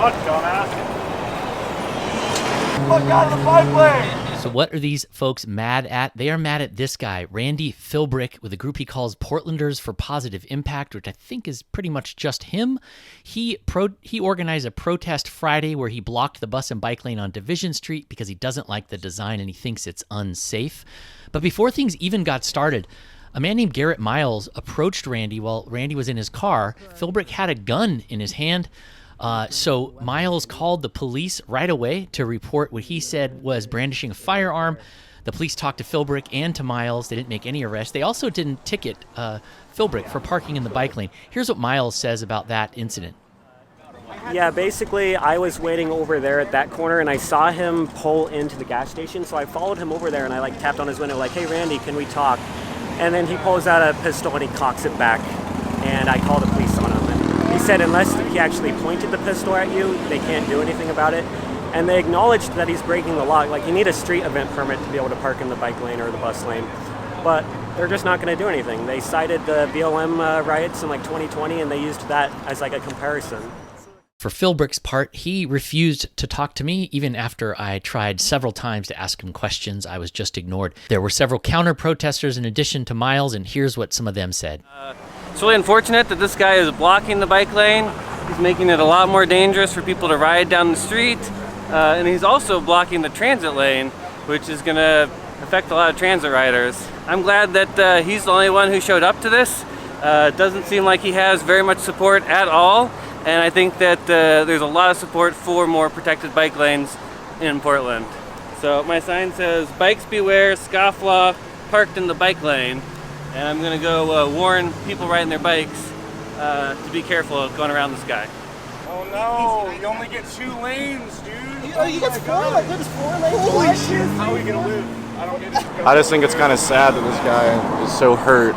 Fuck, dumbass. Fuck out of the bike lane! So what are these folks mad at? They are mad at this guy, Randy Philbrick, with a group he calls Portlanders for Positive Impact, which I think is pretty much just him. He organized a protest Friday where he blocked the bus and bike lane on Division Street because he doesn't like the design and he thinks it's unsafe. But before things even got started, a man named Garrett Miles approached Randy while Randy was in his car. Philbrick had a gun in his hand. So Miles called the police right away to report what he said was brandishing a firearm. The police talked to Philbrick and to Miles. They didn't make any arrests. They also didn't ticket Philbrick for parking in the bike lane. Here's what Miles says about that incident. Yeah, basically, I was waiting over there at that corner, and I saw him pull into the gas station, so I followed him over there, and I tapped on his window like, "Hey, Randy, can we talk?" And then he pulls out a pistol, and he cocks it back, and I call the police on him. He said unless he actually pointed the pistol at you, they can't do anything about it. And they acknowledged that he's breaking the law. Like, you need a street event permit to be able to park in the bike lane or the bus lane. But they're just not going to do anything. They cited the BLM riots in 2020, and they used that as a comparison. For Philbrick's part, he refused to talk to me even after I tried several times to ask him questions. I was just ignored. There were several counter-protesters in addition to Miles, and here's what some of them said. It's really unfortunate that this guy is blocking the bike lane. He's making it a lot more dangerous for people to ride down the street. And he's also blocking the transit lane, which is going to affect a lot of transit riders. I'm glad that he's the only one who showed up to this. It doesn't seem like he has very much support at all. And I think that there's a lot of support for more protected bike lanes in Portland. So my sign says, "Bikes beware, scofflaw, parked in the bike lane." And I'm gonna go warn people riding their bikes to be careful going around this guy. Oh no, you only get 2 lanes, dude. Oh, you get 4 lanes? There's 4 lanes? Holy shit, how are we gonna live? I don't get it. I just think it's kind of sad that this guy is so hurt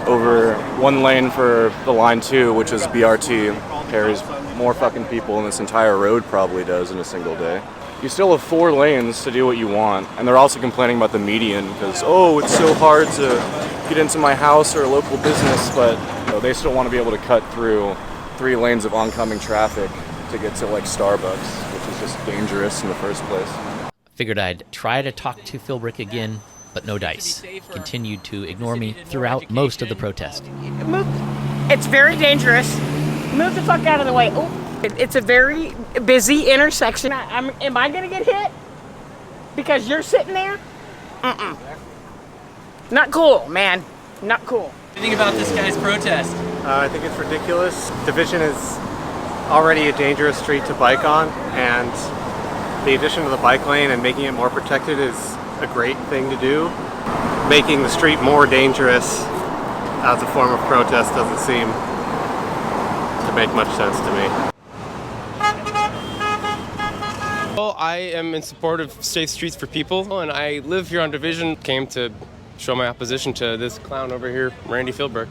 over 1 lane for the line 2, which is BRT, carries more fucking people than this entire road probably does in a single day. You still have 4 lanes to do what you want, and they're also complaining about the median because, oh, it's so hard to get into my house or a local business, but they still want to be able to cut through 3 lanes of oncoming traffic to get to Starbucks, which is just dangerous in the first place. Figured I'd try to talk to Philbrick again, but no dice. Continued to ignore me throughout most of the protest. It's very dangerous. Move the fuck out of the way. Oh, it's a very busy intersection. Am I gonna get hit because you're sitting there? Not cool, man. Not cool. What do you think about this guy's protest? I think it's ridiculous. Division is already a dangerous street to bike on, and the addition of the bike lane and making it more protected is a great thing to do. Making the street more dangerous as a form of protest doesn't seem to make much sense to me. Well, I am in support of safe streets for people, and I live here on Division. Came to show my opposition to this clown over here, Randy Philbrick.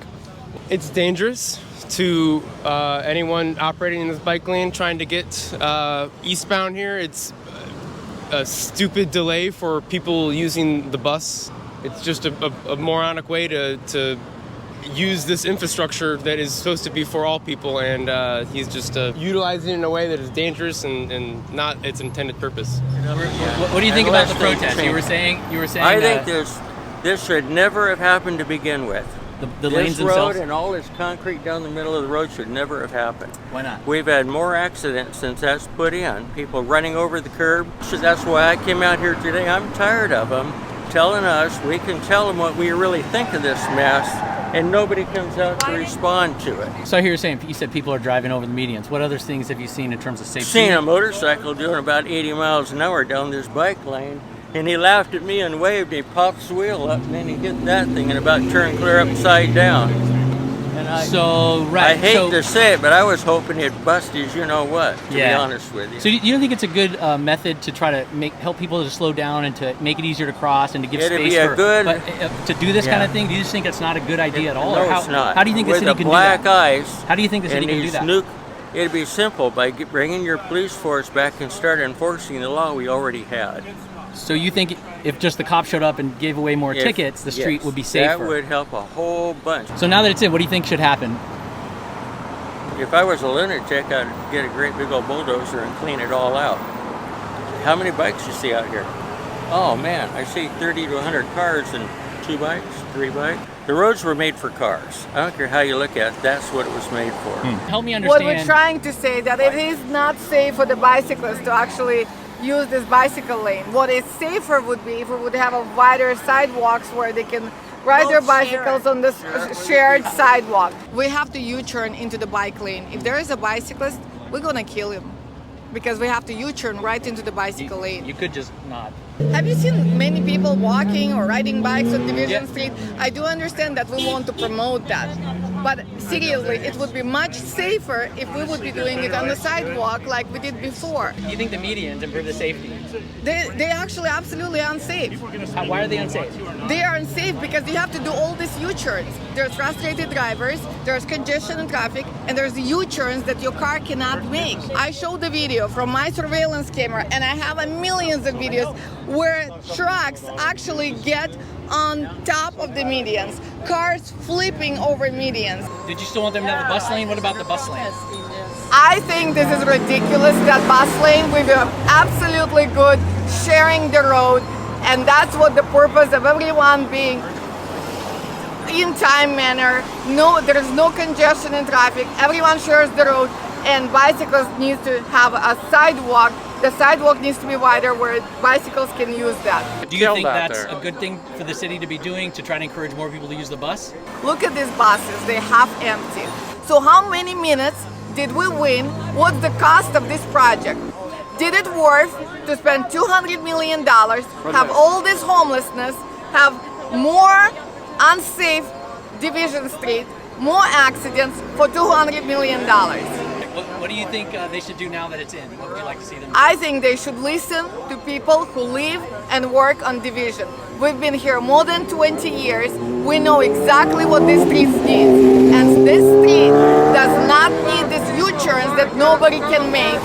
It's dangerous to anyone operating in this bike lane trying to get eastbound here. It's a stupid delay for people using the bus. It's just a moronic way to use this infrastructure that is supposed to be for all people, and he's just utilizing it in a way that is dangerous and not its intended purpose. What do you think about the protest? You were saying. I think this should never have happened to begin with. The lanes themselves? This road and all this concrete down the middle of the road should never have happened. Why not? We've had more accidents since that's put in. People running over the curb. So that's why I came out here today. I'm tired of them telling us we can tell them what we really think of this mess, and nobody comes out to respond to it. So I hear you said people are driving over the medians. What other things have you seen in terms of safety? Seen a motorcycle doing about 80 miles an hour down this bike lane, and he laughed at me and waved. He popped his wheel up, and then he hit that thing and about turned clear upside down. And I hate to say it, but I was hoping he'd bust his you-know-what, to be honest with you. So you don't think it's a good method to try to help people to slow down and to make it easier to cross and to give space to do this kind of thing? Do you just think it's not a good idea at all? No, it's not. How do you think the city can do that? With the black ice. How do you think the city can do that? It'd be simple by bringing your police force back and start enforcing the law we already had. So you think if just the cops showed up and gave away more tickets, the street would be safer? That would help a whole bunch. So now that it's in, what do you think should happen? If I was a lunatic, I'd get a great big old bulldozer and clean it all out. How many bikes you see out here? Oh man, I see 30 to 100 cars and 2 bikes, 3 bikes. The roads were made for cars. I don't care how you look at it, that's what it was made for. Help me What understand. we're trying to say that it is not safe for the bicyclists to actually use this bicycle lane. What is safer would be if we would have a wider sidewalks where they can ride their bicycles on the shared sidewalk. We have to U-turn into the bike lane. If there is a bicyclist, we're gonna kill him because we have to U-turn right into the bicycle lane. You could just not. Have you seen many people walking or riding bikes on Division Street? I do understand that we want to promote that, but seriously, it would be much safer if we would be doing it on the sidewalk like we did before. You think the medians improve the safety? They actually absolutely unsafe. Why are they unsafe? They are unsafe because you have to do all these U-turns. There's frustrated drivers, there's congestion in traffic, and there's U-turns that your car cannot make. I showed the video from my surveillance camera, and I have millions of videos where trucks actually get on top of the medians, cars flipping over medians. Did you still want them to have a bus lane? What about the bus lane? I think this is ridiculous, that bus lane. We were absolutely good sharing the road, and that's what the purpose of everyone being in time manner. No, there is no congestion in traffic. Everyone shares the road, and bicyclists need to have a sidewalk. The sidewalk needs to be wider where bicycles can use that. Do you think that's a good thing for the city to be doing to try to encourage more people to use the bus? Look at these buses, they're half empty. So how many minutes did we win? What's the cost of this project? Did it worth to spend $200 million, have all this homelessness, have more unsafe Division Street, more accidents for $200 million? What do you think they should do now that it's in? What would you like to see them do? I think they should listen to people who live and work on Division. We've been here more than 20 years. We know exactly what this street needs. And this street does not need these U-turns that nobody can make.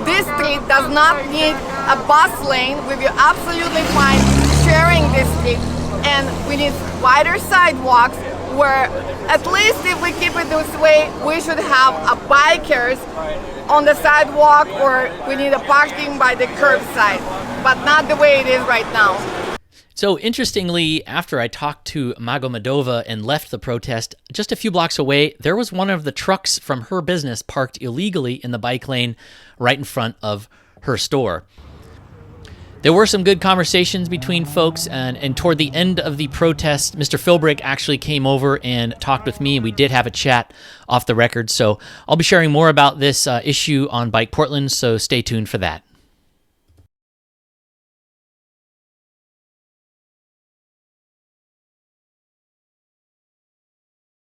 This street does not need a bus lane. We'll be absolutely fine sharing this street. And we need wider sidewalks where, at least if we keep it this way, we should have a bikers on the sidewalk, or we need a parking by the curbside, but not the way it is right now. So interestingly, after I talked to Magomedova and left the protest, just a few blocks away, there was one of the trucks from her business parked illegally in the bike lane right in front of her store. There were some good conversations between folks, and toward the end of the protest, Mr. Philbrick actually came over and talked with me, and we did have a chat off the record. So I'll be sharing more about this issue on Bike Portland, so stay tuned for that.